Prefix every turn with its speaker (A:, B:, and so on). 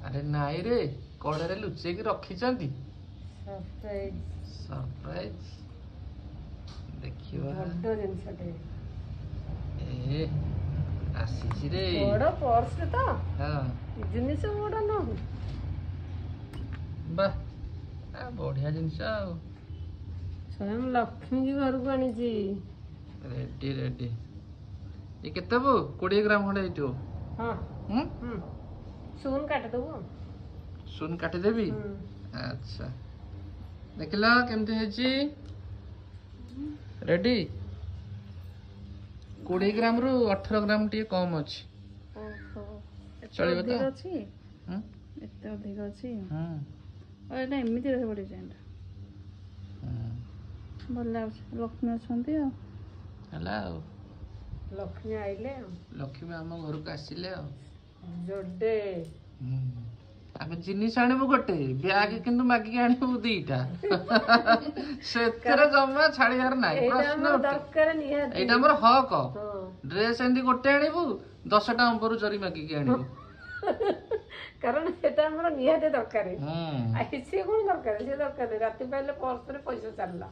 A: अरे नाई रे कड़े लुचे की रखी
B: सरप्राइज
A: सरप्राइज देखियो
B: बड्ड जिनसटे
A: ए आसी रे
B: बड़ पर्स तो
A: हां
B: जिनिस बड़ न
A: बा बढ़िया जिनस
B: स्वयं लक्ष्मी जी घर को आनी जी
A: रेडी रेडी ये केते बो 20 ग्राम खंडे हेतो
B: हां सुन काट दबो
A: सुन काटी देबी अच्छा देखला केमते हेची रेडी 20 ग्राम रु 18 ग्राम टी कम अछि
B: ओहो
A: चलिबो त
B: अछि एते अधिक अछि और एटा एमिति रहे पड़े जेंटा भल लाग लक्ष्मी अछंती
A: हला
B: लक्ष्मी आइले
A: लक्ष्मी हम घर को आसिले
B: जोडे
A: आमे जिनिस आनिबु गोटे ब्याग किंतु मागी आनिबु दीटा सेतरे जम्मा छाड़ियार नाही प्रश्न
B: दरकार निया
A: एटा हमर हक ड्रेस एंदी गोटे आनिबु 10 टा अंबरु जरी मागी के आनिबु
B: कारण एटा हमर निया दे दरकार है आइसे कोन दरकार से दरकार राती पहले पर्स रे पैसा चालला